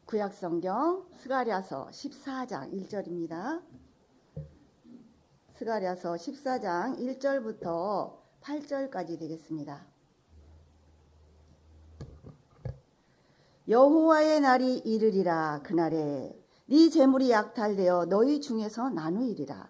구약성경 스가랴서 14장 1절입니다. 스가랴서 14장 1절부터 8절까지 되겠습니다. 여호와의 날이 이르리라. 그날에 네 재물이 약탈되어 너희 중에서 나누이리라.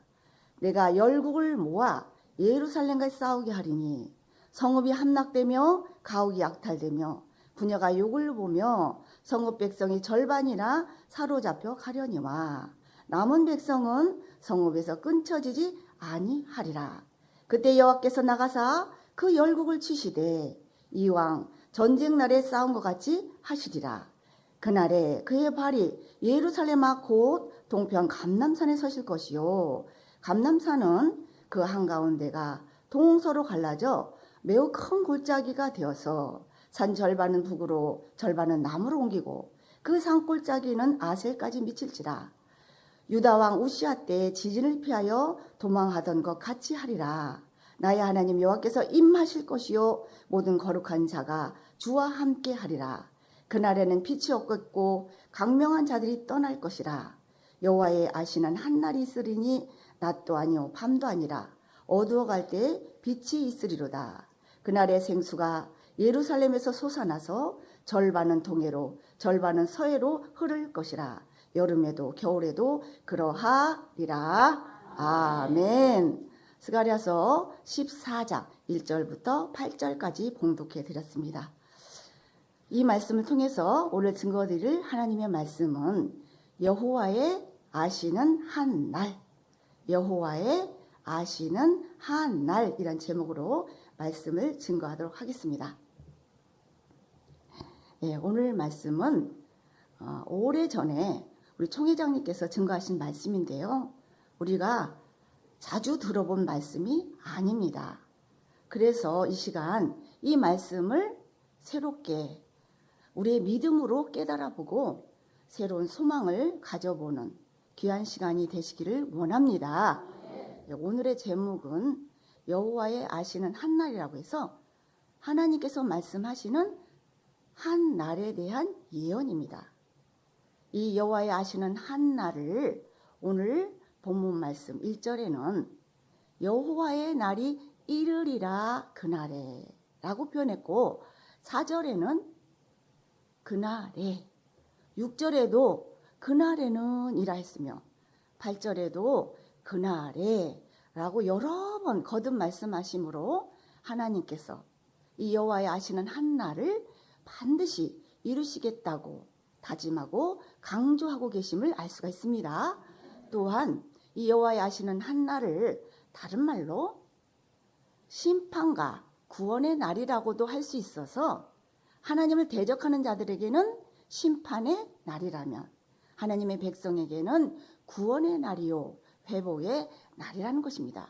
내가 열국을 모아 예루살렘과 싸우게 하리니 성읍이 함락되며 가옥이 약탈되며 부녀가 욕을 보며 성읍 백성이 절반이나 사로잡혀 가려니와 남은 백성은 성읍에서 끊쳐지지 아니하리라. 그때 여호와께서 나가사 그 열국을 치시되 이왕 전쟁 날에 싸운 것 같이 하시리라. 그날에 그의 발이 예루살렘 앞 곧 동편 감람산에 서실 것이요 감람산은 그 한가운데가 동서로 갈라져 매우 큰 골짜기가 되어서 산 절반은 북으로 절반은 남으로 옮기고 그 산 골짜기는 아셀까지 미칠지라. 유다왕 우시아 때 지진을 피하여 도망하던 것 같이 하리라. 나의 하나님 여호와께서 임하실 것이요 모든 거룩한 자가 주와 함께 하리라. 그날에는 빛이 없겠고 강명한 자들이 떠날 것이라. 여호와의 아시는 한 날이 있으리니 낮도 아니요 밤도 아니라 어두워갈 때 빛이 있으리로다. 그날의 생수가 예루살렘에서 솟아나서 절반은 동해로 절반은 서해로 흐를 것이라. 여름에도 겨울에도 그러하리라. 아멘. 스가랴서 14장 1절부터 8절까지 봉독해 드렸습니다. 이 말씀을 통해서 오늘 증거드릴 하나님의 말씀은 여호와의 아시는 한 날, 여호와의 아시는 한 날이란 제목으로 말씀을 증거하도록 하겠습니다. 오늘 말씀은 오래전에 우리 총회장님께서 증거하신 말씀인데요. 우리가 자주 들어본 말씀이 아닙니다. 그래서 이 시간 이 말씀을 새롭게 우리의 믿음으로 깨달아보고 새로운 소망을 가져보는 귀한 시간이 되시기를 원합니다. 오늘의 제목은 여호와의 아시는 한 날이라고 해서 하나님께서 말씀하시는 한 날에 대한 예언입니다. 이 여호와의 아시는 한 날을 오늘 본문 말씀 1절에는 여호와의 날이 이르리라 그날에 라고 표현했고 4절에는 그날에 6절에도 그날에는 이라 했으며 8절에도 그날에 라고 여러 번 거듭 말씀하심으로 하나님께서 이 여호와의 아시는 한 날을 반드시 이루시겠다고 다짐하고 강조하고 계심을 알 수가 있습니다. 또한 이 여호와의 아시는 한 날을 다른 말로 심판과 구원의 날이라고도 할 수 있어서 하나님을 대적하는 자들에게는 심판의 날이라면 하나님의 백성에게는 구원의 날이요 회복의 날이라는 것입니다.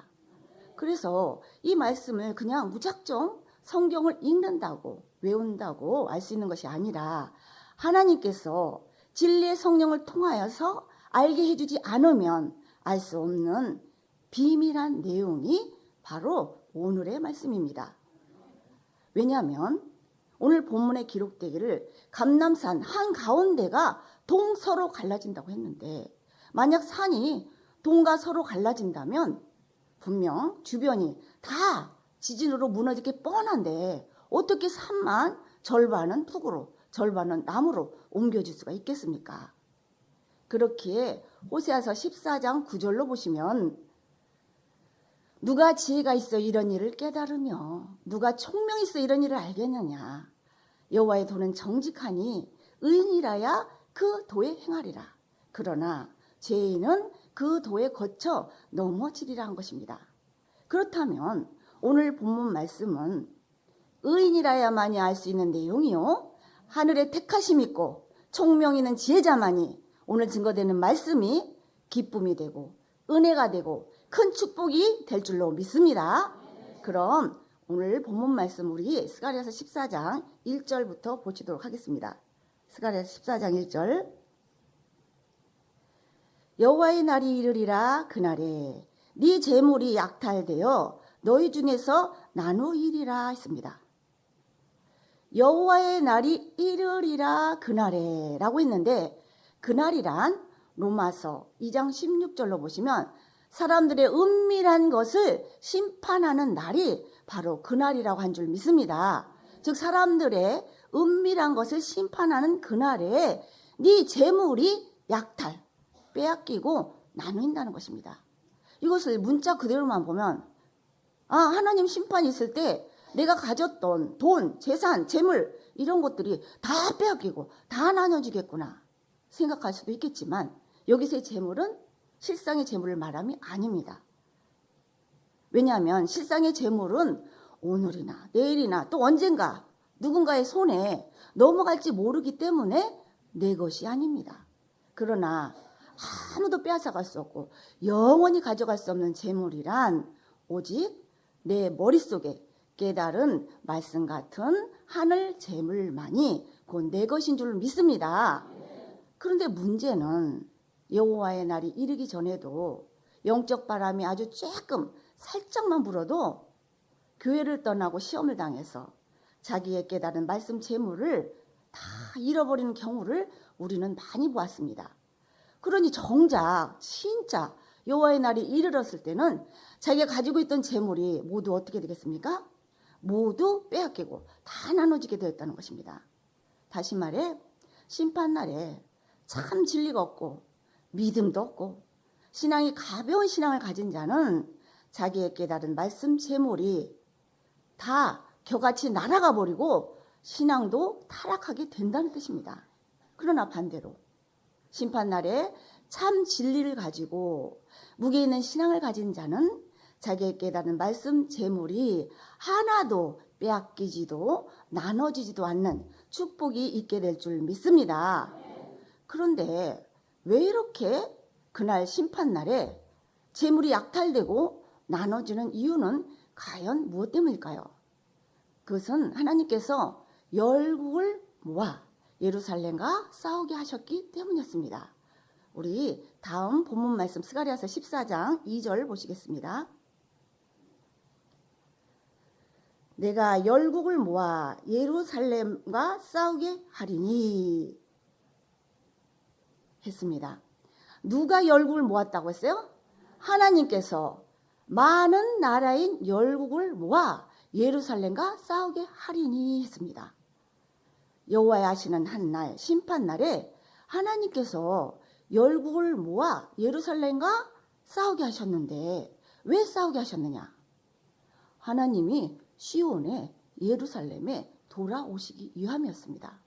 그래서 이 말씀을 그냥 무작정 성경을 읽는다고 외운다고 알 수 있는 것이 아니라 하나님께서 진리의 성령을 통하여서 알게 해주지 않으면 알 수 없는 비밀한 내용이 바로 오늘의 말씀입니다. 왜냐하면 오늘 본문에 기록되기를 감람산 한가운데가 동서로 갈라진다고 했는데 만약 산이 동과 서로 갈라진다면 분명 주변이 다 지진으로 무너질 게 뻔한데 어떻게 산만 절반은 북으로 절반은 남으로 옮겨질 수가 있겠습니까? 그렇기에 호세아서 14장 9절로 보시면 누가 지혜가 있어 이런 일을 깨달으며 누가 총명이 있어 이런 일을 알겠느냐. 여호와의 도는 정직하니 의인이라야 그 도에 행하리라. 그러나 죄인은 그 도에 거쳐 넘어지리라 한 것입니다. 그렇다면 오늘 본문 말씀은 의인이라야만이 알 수 있는 내용이요 하늘에 택하심 있고 총명 있는 지혜자만이 오늘 증거되는 말씀이 기쁨이 되고 은혜가 되고 큰 축복이 될 줄로 믿습니다. 그럼 오늘 본문 말씀 우리 스가랴서 14장 1절부터 보시도록 하겠습니다. 스가랴서 14장 1절 여호와의 날이 이르리라 그날에 네 재물이 약탈되어 너희 중에서 나누이리라 했습니다. 여호와의 날이 이르리라 그날에 라고 했는데, 그날이란 로마서 2장 16절로 보시면 사람들의 은밀한 것을 심판하는 날이 바로 그날이라고 한 줄 믿습니다. 즉 사람들의 은밀한 것을 심판하는 그날에 네 재물이 약탈, 빼앗기고 나누인다는 것입니다. 이것을 문자 그대로만 보면 하나님 심판이 있을 때 내가 가졌던 돈, 재산, 재물 이런 것들이 다 빼앗기고 다 나눠지겠구나 생각할 수도 있겠지만, 여기서의 재물은 실상의 재물을 말함이 아닙니다. 왜냐하면 실상의 재물은 오늘이나 내일이나 또 언젠가 누군가의 손에 넘어갈지 모르기 때문에 내 것이 아닙니다. 그러나 아무도 빼앗아갈 수 없고 영원히 가져갈 수 없는 재물이란 오직 내 머릿속에 깨달은 말씀 같은 하늘 재물만이 곧 내 것인 줄 믿습니다. 그런데 문제는 여호와의 날이 이르기 전에도 영적 바람이 아주 조금 살짝만 불어도 교회를 떠나고 시험을 당해서 자기의 깨달은 말씀 재물을 다 잃어버리는 경우를 우리는 많이 보았습니다. 그러니 정작 진짜 여호와의 날이 이르렀을 때는 자기가 가지고 있던 재물이 모두 어떻게 되겠습니까? 모두 빼앗기고 다 나눠지게 되었다는 것입니다. 다시 말해 심판날에 참 진리가 없고 믿음도 없고 신앙이 가벼운 신앙을 가진 자는 자기의 깨달은 말씀 재물이 다 겨같이 날아가 버리고 신앙도 타락하게 된다는 뜻입니다. 그러나 반대로 심판날에 참 진리를 가지고 무게 있는 신앙을 가진 자는 자기의 깨달은 말씀 재물이 하나도 빼앗기지도 나눠지지도 않는 축복이 있게 될 줄 믿습니다. 그런데 왜 이렇게 그날 심판날에 재물이 약탈되고 나눠지는 이유는 과연 무엇 때문일까요? 그것은 하나님께서 열국을 모아 예루살렘과 싸우게 하셨기 때문이었습니다. 우리 다음 본문 말씀 스가랴서 14장 2절 보시겠습니다. 내가 열국을 모아 예루살렘과 싸우게 하리니 했습니다. 누가 열국을 모았다고 했어요? 하나님께서 많은 나라인 열국을 모아 예루살렘과 싸우게 하리니 했습니다. 여호와의 하시는 한 날 심판날에 하나님께서 열국을 모아 예루살렘과 싸우게 하셨는데 왜 싸우게 하셨느냐? 하나님이 시온에 예루살렘에 돌아오시기 위함이었습니다.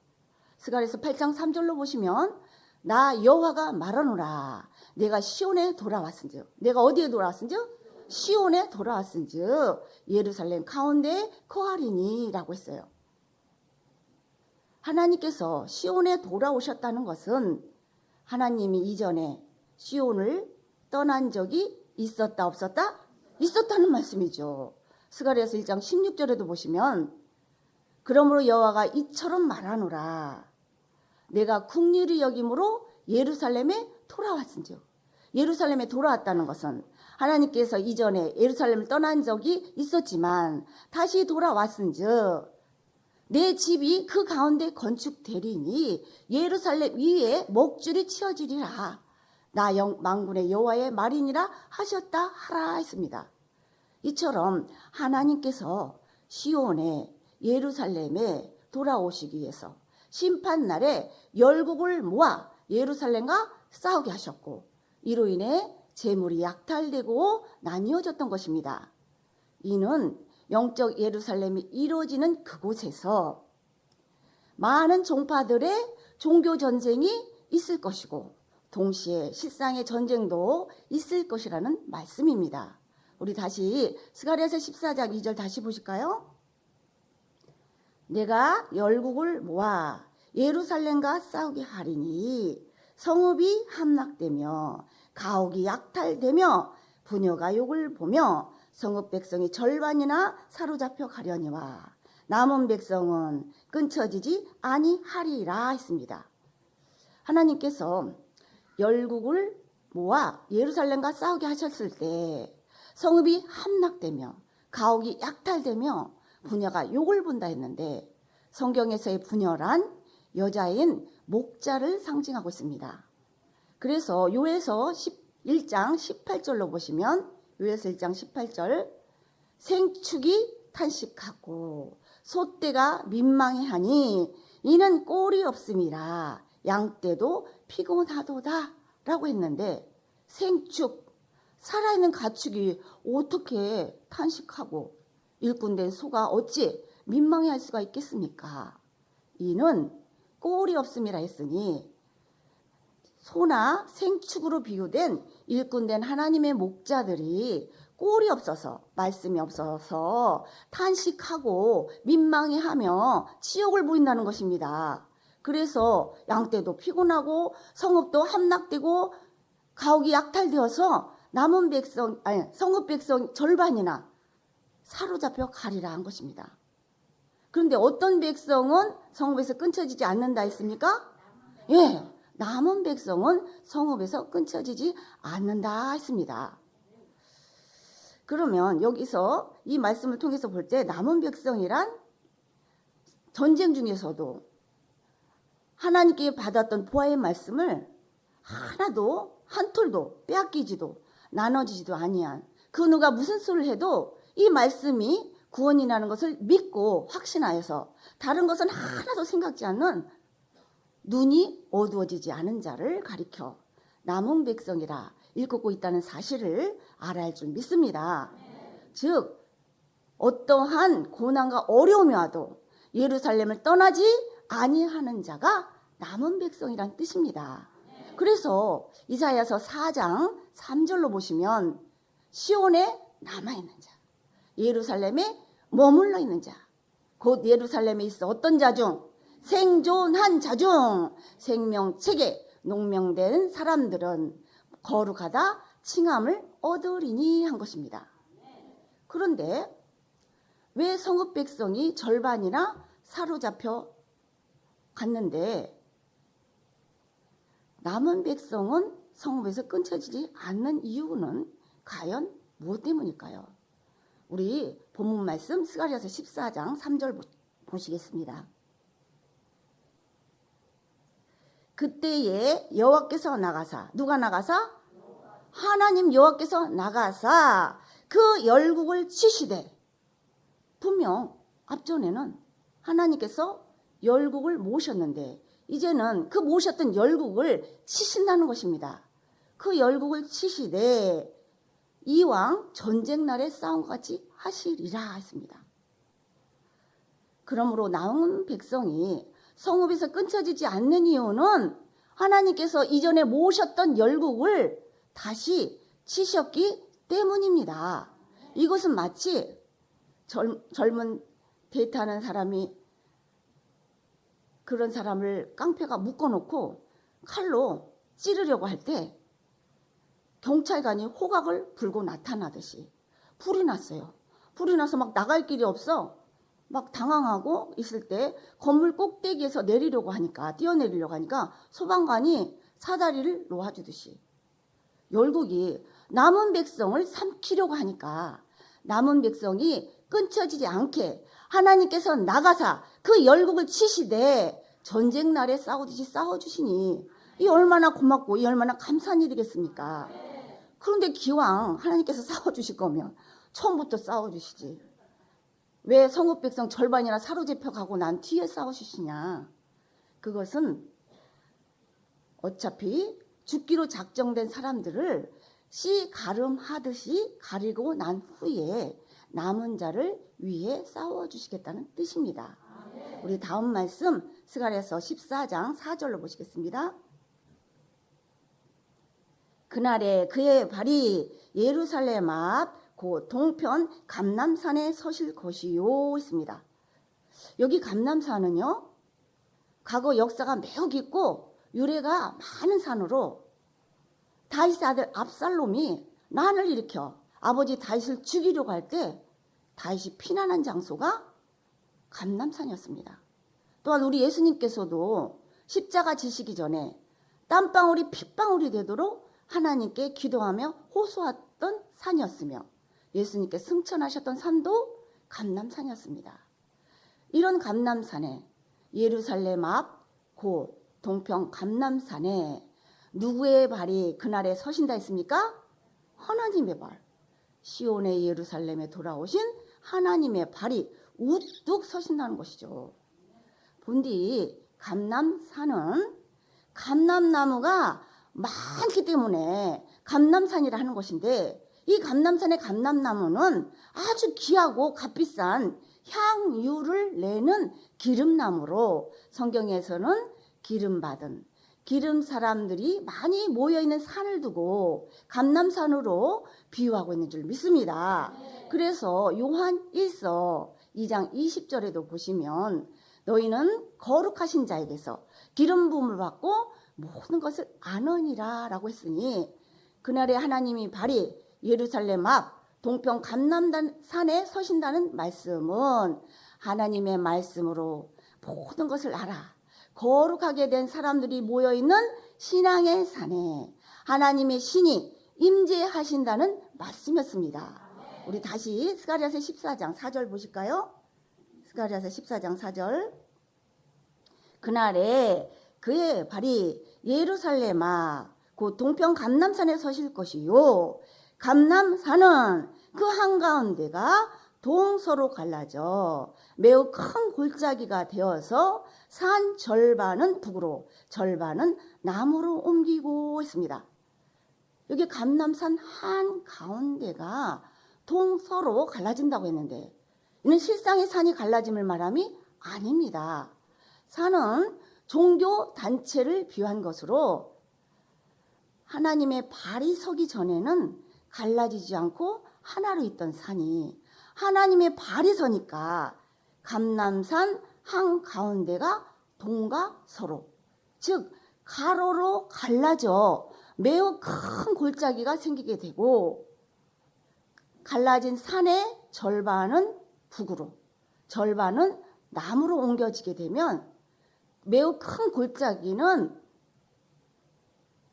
스가랴서 8장 3절로 보시면 나 여호와가 말하노라 내가 시온에 돌아왔은즉, 내가 어디에 돌아왔은즉? 시온에 돌아왔은즉 예루살렘 가운데 거하리니 라고 했어요. 하나님께서 시온에 돌아오셨다는 것은 하나님이 이전에 시온을 떠난 적이 있었다 없었다? 있었다는 말씀이죠. 스가랴서 1장 16절에도 보시면 그러므로 여호와가 이처럼 말하노라 내가 긍휼히 여김으로 예루살렘에 돌아왔은즉, 예루살렘에 돌아왔다는 것은 하나님께서 이전에 예루살렘을 떠난 적이 있었지만 다시 돌아왔은즉 내 집이 그 가운데 건축되리니 예루살렘 위에 목줄이 치어지리라 나 만군의 여호와의 말이니라 하셨다 하라 했습니다. 이처럼 하나님께서 시온에 예루살렘에 돌아오시기 위해서 심판날에 열국을 모아 예루살렘과 싸우게 하셨고 이로 인해 재물이 약탈되고 나뉘어졌던 것입니다. 이는 영적 예루살렘이 이루어지는 그곳에서 많은 종파들의 종교 전쟁이 있을 것이고 동시에 실상의 전쟁도 있을 것이라는 말씀입니다. 우리 다시 스가랴서 14장 2절 다시 보실까요? 내가 열국을 모아 예루살렘과 싸우게 하리니 성읍이 함락되며 가옥이 약탈되며 부녀가 욕을 보며 성읍 백성이 절반이나 사로잡혀 가려니와 남은 백성은 끊쳐지지 아니하리라 했습니다. 하나님께서 열국을 모아 예루살렘과 싸우게 하셨을 때 성읍이 함락되며 가옥이 약탈되며 부녀가 욕을 본다 했는데 성경에서의 분열한 여자인 목자를 상징하고 있습니다. 그래서 요에서 1장 18절로 보시면 요에서 1장 18절 생축이 탄식하고 소떼가 민망해하니 이는 꼴이 없음이라 양떼도 피곤하도다 라고 했는데 생축, 살아있는 가축이 어떻게 탄식하고 일꾼된 소가 어찌 민망해할 수가 있겠습니까? 이는 꼴이 없음이라 했으니 소나 생축으로 비유된 일꾼된 하나님의 목자들이 꼴이 없어서 말씀이 없어서 탄식하고 민망해하며 치욕을 부린다는 것입니다. 그래서 양떼도 피곤하고 성읍도 함락되고 가옥이 약탈되어서 남은 백성 성읍 백성 절반이나 사로잡혀 가리라 한 것입니다. 그런데 어떤 백성은 성읍에서 끊쳐지지 않는다 했습니까? 예, 남은 백성은 성읍에서 끊쳐지지 않는다 했습니다. 그러면 여기서 이 말씀을 통해서 볼 때 남은 백성이란 전쟁 중에서도 하나님께 받았던 보아의 말씀을 하나도 한 톨도 빼앗기지도 나눠지지도 아니한 그 누가 무슨 소리를 해도 이 말씀이 구원이라는 것을 믿고 확신하여서 다른 것은 하나도 생각지 않는 눈이 어두워지지 않은 자를 가리켜 남은 백성이라 일컫고 있다는 사실을 알아야 할 줄 믿습니다. 즉 어떠한 고난과 어려움이 와도 예루살렘을 떠나지 아니하는 자가 남은 백성이란 뜻입니다. 그래서 이사야서 4장 3절로 보시면 시온에 남아있는 자, 예루살렘에 머물러 있는 자, 곧 예루살렘에 있어 어떤 자 중? 생존한 자 중 생명책에 농명된 사람들은 거룩하다 칭함을 얻으리니 한 것입니다. 그런데 왜 성읍 백성이 절반이나 사로잡혀 갔는데 남은 백성은 성읍에서 끊쳐지지 않는 이유는 과연 무엇 때문일까요? 우리 본문 말씀 스가랴서 14장 3절 보시겠습니다. 그때에 여호와께서 나가사, 누가 나가사? 하나님 여호와께서 나가사 그 열국을 치시되, 분명 앞전에는 하나님께서 열국을 모셨는데 이제는 그 모셨던 열국을 치신다는 것입니다. 그 열국을 치시되 이왕 전쟁 날에 싸움과 같이 하시리라 했습니다. 그러므로 남은 백성이 성읍에서 끊쳐지지 않는 이유는 하나님께서 이전에 모셨던 열국을 다시 치셨기 때문입니다. 이것은 마치 젊은 데이트하는 사람이 그런 사람을 깡패가 묶어놓고 칼로 찌르려고 할 때 경찰관이 호각을 불고 나타나듯이 불이 났어요. 불이 나서 막 나갈 길이 없어 막 당황하고 있을 때 건물 꼭대기에서 내리려고 하니까 뛰어내리려고 하니까 소방관이 사다리를 놓아주듯이 열국이 남은 백성을 삼키려고 하니까 남은 백성이 끊쳐지지 않게 하나님께서 나가사 그 열국을 치시되 전쟁 날에 싸우듯이 싸워주시니 이 얼마나 고맙고 이 얼마나 감사한 일이겠습니까? 그런데 기왕 하나님께서 싸워주실 거면 처음부터 싸워주시지. 왜 성읍 백성 절반이나 사로잡혀 가고 난 뒤에 싸우시냐? 그것은 어차피 죽기로 작정된 사람들을 씨 가름하듯이 가리고 난 후에 남은 자를 위해 싸워주시겠다는 뜻입니다. 우리 다음 말씀 스가랴서 14장 4절로 보시겠습니다. 그날에 그의 발이 예루살렘 앞 그 동편 감람산에 서실 것이요 있습니다. 여기 감람산은요 과거 역사가 매우 깊고 유래가 많은 산으로 다윗의 아들 압살롬이 난을 일으켜 아버지 다윗을 죽이려고 할 때 다윗이 피난한 장소가 감람산이었습니다. 또한 우리 예수님께서도 십자가 지시기 전에 땀방울이 핏방울이 되도록 하나님께 기도하며 호소했던 산이었으며 예수님께 승천하셨던 산도 감람산이었습니다. 이런 감람산에, 예루살렘 앞 곧 동평 감람산에 누구의 발이 그날에 서신다 했습니까? 하나님의 발. 시온의 예루살렘에 돌아오신 하나님의 발이 우뚝 서신다는 것이죠. 본디 감람산은 감람나무가 많기 때문에 감람산이라 하는 것인데, 이 감람산의 감람나무는 아주 귀하고 값비싼 향유를 내는 기름나무로 성경에서는 기름받은, 기름 사람들이 많이 모여있는 산을 두고 감람산으로 비유하고 있는 줄 믿습니다. 그래서 요한 1서 2장 20절에도 보시면 너희는 거룩하신 자에게서 기름 부음을 받고 모든 것을 아느니라 라고 했으니, 그날에 하나님이 발이 예루살렘 앞 동평 감람산에 서신다는 말씀은 하나님의 말씀으로 모든 것을 알아 거룩하게 된 사람들이 모여있는 신앙의 산에 하나님의 신이 임재하신다는 말씀이었습니다. 우리 다시 스가랴서 14장 4절 보실까요? 스가랴서 14장 4절. 그날에 그의 발이 예루살렘아 곧 동평 감람산에 서실 것이요, 감람산은 그 한가운데가 동서로 갈라져 매우 큰 골짜기가 되어서 산 절반은 북으로 절반은 남으로 옮기고 있습니다. 여기 감람산 한가운데가 동서로 갈라진다고 했는데, 이는 실상의 산이 갈라짐을 말함이 아닙니다. 산은 종교 단체를 비유한 것으로 하나님의 발이 서기 전에는 갈라지지 않고 하나로 있던 산이 하나님의 발이 서니까 감람산 한가운데가 동과 서로, 즉 가로로 갈라져 매우 큰 골짜기가 생기게 되고, 갈라진 산의 절반은 북으로 절반은 남으로 옮겨지게 되면 매우 큰 골짜기는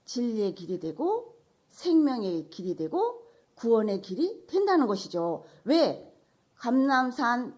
진리의 길이 되고 생명의 길이 되고 구원의 길이 된다는 것이죠. 왜? 감람산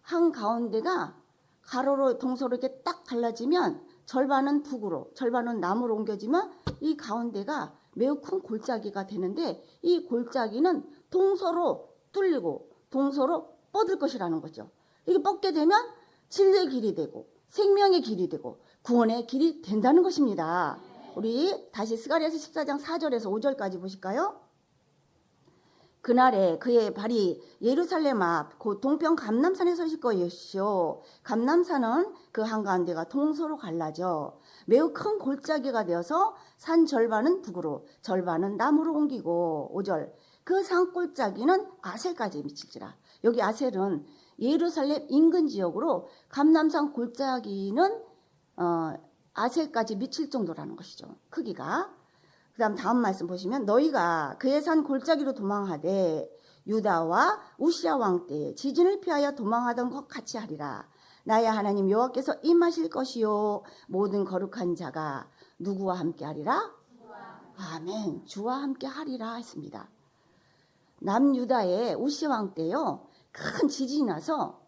한가운데가 가로로 동서로 이렇게 딱 갈라지면 절반은 북으로 절반은 남으로 옮겨지면 이 가운데가 매우 큰 골짜기가 되는데, 이 골짜기는 동서로 뚫리고 동서로 뻗을 것이라는 거죠. 이게 뻗게 되면 진리의 길이 되고 생명의 길이 되고 구원의 길이 된다는 것입니다. 우리 다시 스가랴서 14장 4절에서 5절까지 보실까요? 그날에 그의 발이 예루살렘 앞 곧 동평 감람산에 서실 것이요, 감람산은 그 한가운데가 동서로 갈라져 매우 큰 골짜기가 되어서 산 절반은 북으로 절반은 남으로 옮기고, 5절 그 산골짜기는 아셀까지 미칠지라. 여기 아셀은 예루살렘 인근 지역으로 감람산 골짜기는 아셀까지 미칠 정도라는 것이죠, 크기가. 그 다음 말씀 보시면 너희가 그의 산 골짜기로 도망하되 유다와 우시야 왕 때 지진을 피하여 도망하던 것 같이 하리라. 나의 하나님 여호와께서 임하실 것이요, 모든 거룩한 자가 누구와 함께 하리라? 아멘. 주와 함께 하리라 했습니다. 남유다의 우시야 왕 때요, 큰 지진이 나서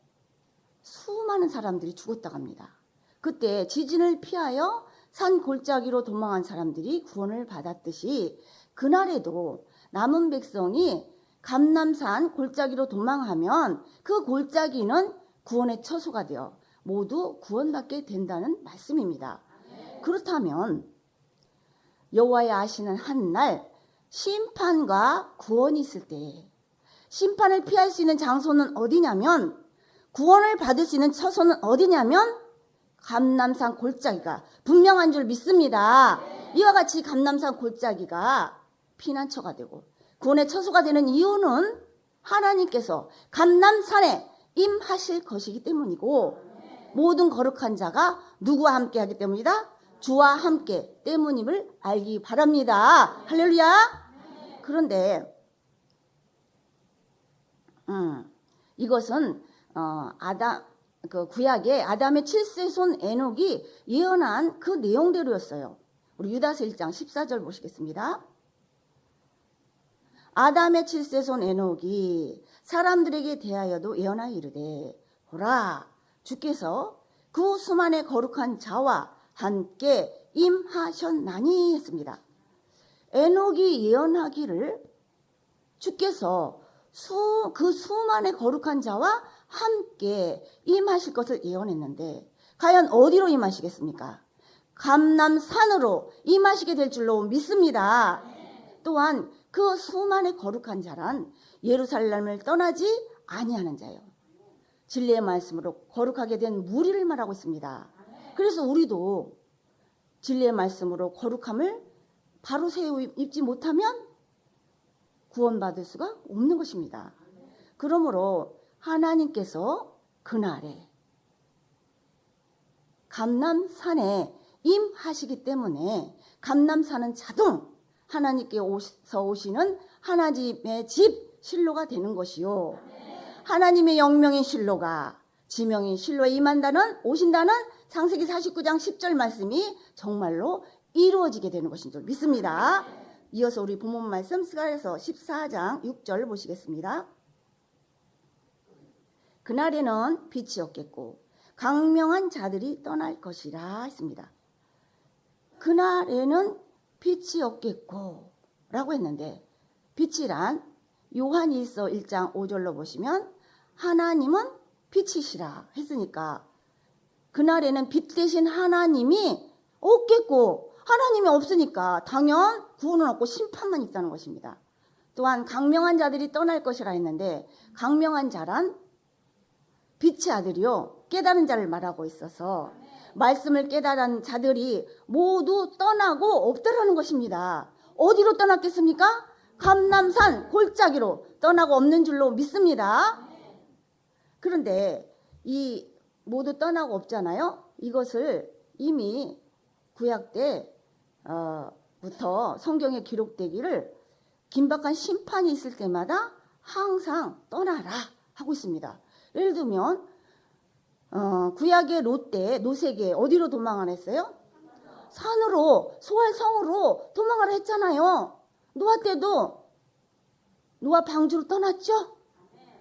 수많은 사람들이 죽었다고 합니다. 그때 지진을 피하여 산 골짜기로 도망한 사람들이 구원을 받았듯이, 그날에도 남은 백성이 감람산 골짜기로 도망하면 그 골짜기는 구원의 처소가 되어 모두 구원받게 된다는 말씀입니다. 그렇다면 여호와의 아시는 한날 심판과 구원이 있을 때, 심판을 피할 수 있는 장소는 어디냐면, 구원을 받을 수 있는 처소는 어디냐면 감람산 골짜기가 분명한 줄 믿습니다. 이와 같이 감람산 골짜기가 피난처가 되고 구원의 처소가 되는 이유는 하나님께서 감람산에 임하실 것이기 때문이고, 모든 거룩한 자가 누구와 함께 하기 때문이다? 주와 함께 때문임을 알기 바랍니다. 할렐루야. 그런데 이것은 그 구약의 아담의 7세손 에녹이 예언한 그 내용대로였어요. 우리 유다서 1장 14절 보시겠습니다. 아담의 7세손 에녹이 사람들에게 대하여도 예언하여 이르되, 보라, 주께서 그 수만의 거룩한 자와 함께 임하셨나니 했습니다. 에녹이 예언하기를 주께서 그 수만의 거룩한 자와 함께 임하실 것을 예언했는데 과연 어디로 임하시겠습니까? 감람산으로 임하시게 될 줄로 믿습니다. 또한 그 수만의 거룩한 자란 예루살렘을 떠나지 아니하는 자예요. 진리의 말씀으로 거룩하게 된 무리를 말하고 있습니다. 그래서 우리도 진리의 말씀으로 거룩함을 바로 세워 입지 못하면 구원받을 수가 없는 것입니다. 그러므로 하나님께서 그날에 감람산에 임하시기 때문에 감람산은 자동 하나님께서 오시는 하나님의 집 실로가 되는 것이요. 하나님의 영명의 실로가 지명의 실로에 임한다는 오신다는 창세기 49장 10절 말씀이 정말로 이루어지게 되는 것인 줄 믿습니다. 이어서 우리 본문 말씀 스가랴서 14장 6절 보시겠습니다. 그날에는 빛이 없겠고 강명한 자들이 떠날 것이라 했습니다. 그날에는 빛이 없겠고 라고 했는데 빛이란 요한일서 1장 5절로 보시면 하나님은 빛이시라 했으니까 그날에는 빛 대신 하나님이 없겠고 하나님이 없으니까 당연 구원은 없고 심판만 있다는 것입니다. 또한 강명한 자들이 떠날 것이라 했는데 강명한 자란 빛의 아들이요 깨달은 자를 말하고 있어서 말씀을 깨달은 자들이 모두 떠나고 없다라는 것입니다. 어디로 떠났겠습니까? 감람산 골짜기로 떠나고 없는 줄로 믿습니다. 그런데 이 모두 떠나고 없잖아요. 이것을 이미 구약 때부터 성경에 기록되기를 긴박한 심판이 있을 때마다 항상 떠나라 하고 있습니다. 예를 들면 구약의 노세게 어디로 도망을 했어요? 산으로 소알성으로 도망을 했잖아요. 노아 때도 노아 방주로 떠났죠.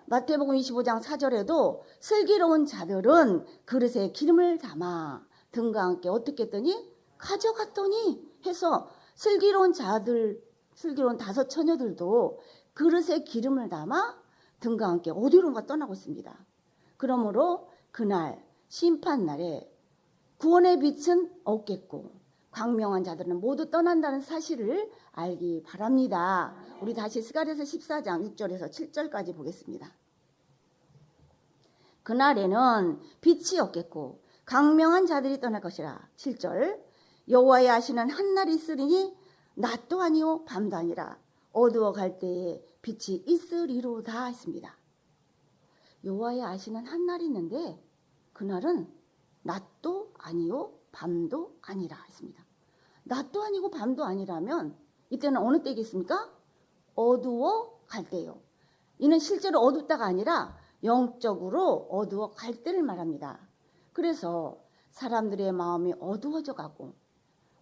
마태복음 25장 4절에도 슬기로운 자들은 그릇에 기름을 담아 등과 함께 어떻게 했더니 가져갔더니 해서 슬기로운 자들 슬기로운 다섯 처녀들도 그릇에 기름을 담아 등과 함께 어디론가 떠나고 있습니다. 그러므로 그날 심판날에 구원의 빛은 없겠고 광명한 자들은 모두 떠난다는 사실을 알기 바랍니다. 우리 다시 스가랴서 14장 6절에서 7절까지 보겠습니다. 그날에는 빛이 없겠고 광명한 자들이 떠날 것이라. 7절 여호와의 아시는 한날이 있으리니 낮도 아니요 밤도 아니라 어두워 갈 때에 빛이 있으리로다 했습니다. 여호와의 아시는 한날이 있는데 그날은 낮도 아니요 밤도 아니라 했습니다. 낮도 아니고 밤도 아니라면 이때는 어느 때겠습니까? 어두워 갈 때요. 이는 실제로 어둡다가 아니라 영적으로 어두워 갈 때를 말합니다. 그래서 사람들의 마음이 어두워져 가고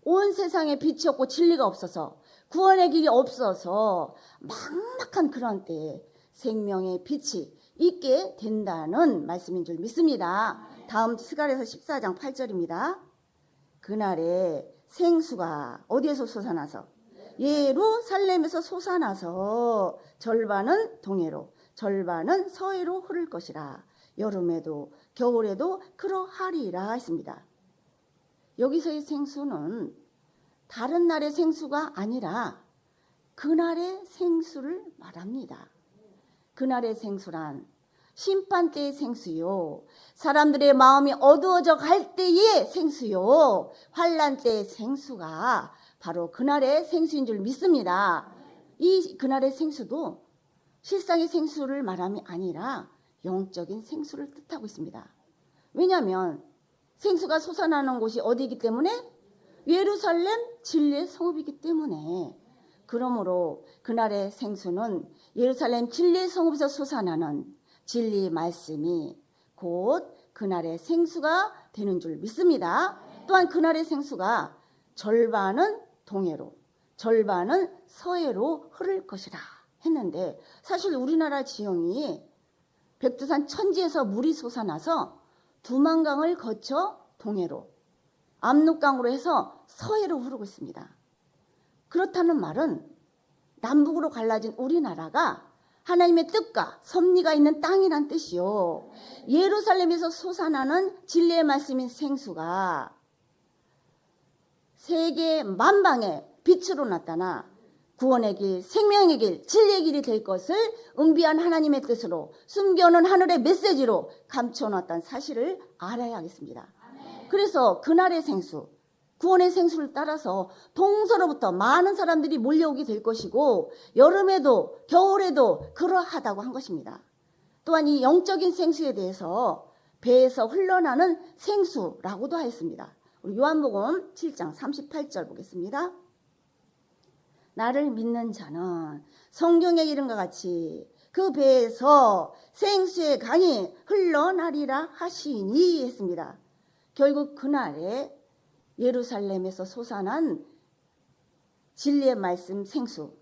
온 세상에 빛이 없고 진리가 없어서 구원의 길이 없어서 막막한 그런 때에 생명의 빛이 있게 된다는 말씀인 줄 믿습니다. 다음 스가랴서 14장 8절입니다. 그날에 생수가 어디에서 솟아나서 예루살렘에서 솟아나서 절반은 동해로 절반은 서해로 흐를 것이라. 여름에도 겨울에도 그러하리라 했습니다. 여기서의 생수는 다른 날의 생수가 아니라 그날의 생수를 말합니다. 그날의 생수란 심판 때의 생수요, 사람들의 마음이 어두워져 갈 때의 생수요, 환난 때의 생수가 바로 그날의 생수인 줄 믿습니다. 이 그날의 생수도 실상의 생수를 말함이 아니라 영적인 생수를 뜻하고 있습니다. 왜냐하면 생수가 솟아나는 곳이 어디이기 때문에? 예루살렘 진리의 성읍이기 때문에. 그러므로 그날의 생수는 예루살렘 진리의 성읍에서 솟아나는 진리 말씀이 곧 그날의 생수가 되는 줄 믿습니다. 또한 그날의 생수가 절반은 동해로 절반은 서해로 흐를 것이라 했는데 사실 우리나라 지형이 백두산 천지에서 물이 솟아나서 두만강을 거쳐 동해로, 압록강으로 해서 서해로 흐르고 있습니다. 그렇다는 말은 남북으로 갈라진 우리나라가 하나님의 뜻과 섭리가 있는 땅이란 뜻이요. 예루살렘에서 솟아나는 진리의 말씀인 생수가 세계 만방에 빛으로 나타나 구원의 길, 생명의 길, 진리의 길이 될 것을 은비한 하나님의 뜻으로 숨겨놓은 하늘의 메시지로 감춰놨다는 사실을 알아야 하겠습니다. 그래서 그날의 생수, 구원의 생수를 따라서 동서로부터 많은 사람들이 몰려오게 될 것이고 여름에도 겨울에도 그러하다고 한 것입니다. 또한 이 영적인 생수에 대해서 배에서 흘러나는 생수라고도 하였습니다. 우리 요한복음 7장 38절 보겠습니다. 나를 믿는 자는 성경의 이름과 같이 그 배에서 생수의 강이 흘러나리라 하시니 했습니다. 결국 그날에 예루살렘에서 솟아난 진리의 말씀 생수,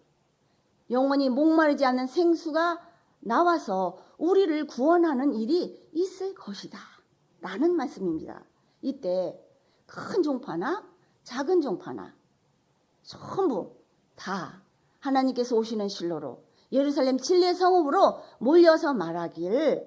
영원히 목마르지 않는 생수가 나와서 우리를 구원하는 일이 있을 것이다 라는 말씀입니다. 이때 큰 종파나 작은 종파나 전부 다 하나님께서 오시는 실로로 예루살렘 진리의 성읍으로 몰려서 말하길,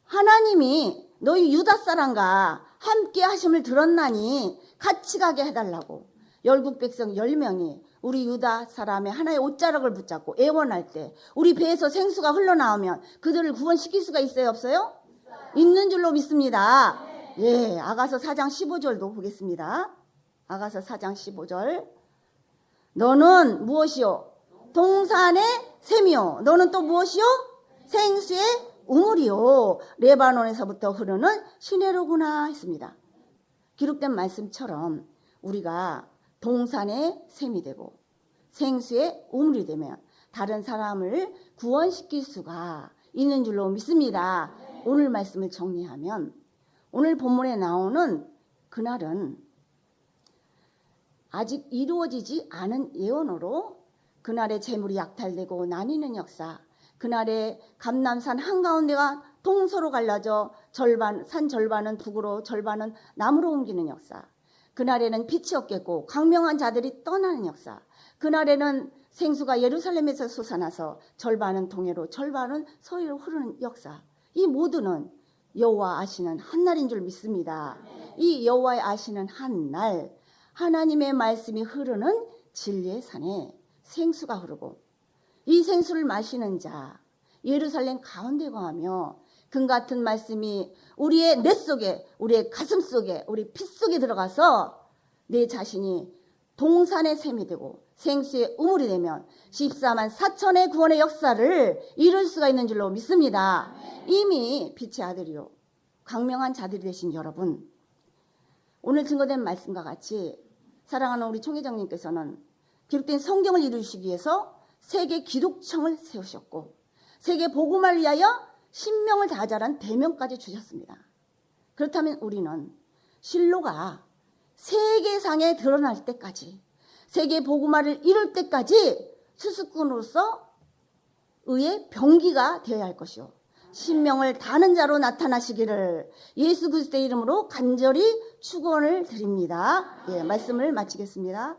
하나님이 너희 유다 사람과 함께 하심을 들었나니 같이 가게 해달라고 열국 백성 10명이 우리 유다 사람의 하나의 옷자락을 붙잡고 애원할 때 우리 배에서 생수가 흘러나오면 그들을 구원시킬 수가 있어요, 없어요? 있는 줄로 믿습니다. 예, 아가서 4장 15절도 보겠습니다. 아가서 4장 15절. 너는 무엇이요? 동산의 샘이요. 너는 또 무엇이요? 생수의 우물이요. 레바논에서부터 흐르는 시내로구나 했습니다. 기록된 말씀처럼 우리가 동산의 샘이 되고 생수의 우물이 되면 다른 사람을 구원시킬 수가 있는 줄로 믿습니다. 오늘 말씀을 정리하면 오늘 본문에 나오는 그날은 아직 이루어지지 않은 예언으로 그날의 재물이 약탈되고 나뉘는 역사, 그날의 감람산 한가운데가 동서로 갈라져 산 절반은 북으로 절반은 남으로 옮기는 역사, 그날에는 빛이 없겠고 광명한 자들이 떠나는 역사, 그날에는 생수가 예루살렘에서 솟아나서 절반은 동해로 절반은 서해로 흐르는 역사, 이 모두는 여호와 아시는 한날인 줄 믿습니다. 이 여호와의 아시는 한날 하나님의 말씀이 흐르는 진리의 산에 생수가 흐르고 이 생수를 마시는 자 예루살렘 가운데 거하며 금같은 말씀이 우리의 뇌 속에, 우리의 가슴 속에, 우리 피 속에 들어가서 내 자신이 동산의 샘이 되고 생수의 우물이 되면 14만 4천의 구원의 역사를 이룰 수가 있는 줄로 믿습니다. 이미 빛의 아들이요 광명한 자들이 되신 여러분, 오늘 증거된 말씀과 같이 사랑하는 우리 총회장님께서는 기록된 성경을 이루시기 위해서 세계 기독청을 세우셨고 세계 복음을 위하여 신명을 다하자라는 대명까지 주셨습니다. 그렇다면 우리는 실로가 세계상에 드러날 때까지, 세계 복음화를 이룰 때까지 수수꾼으로서 의의 병기가 되어야 할 것이요 신명을 다하는 자로 나타나시기를 예수 그리스도의 이름으로 간절히 축원을 드립니다. 예, 말씀을 마치겠습니다.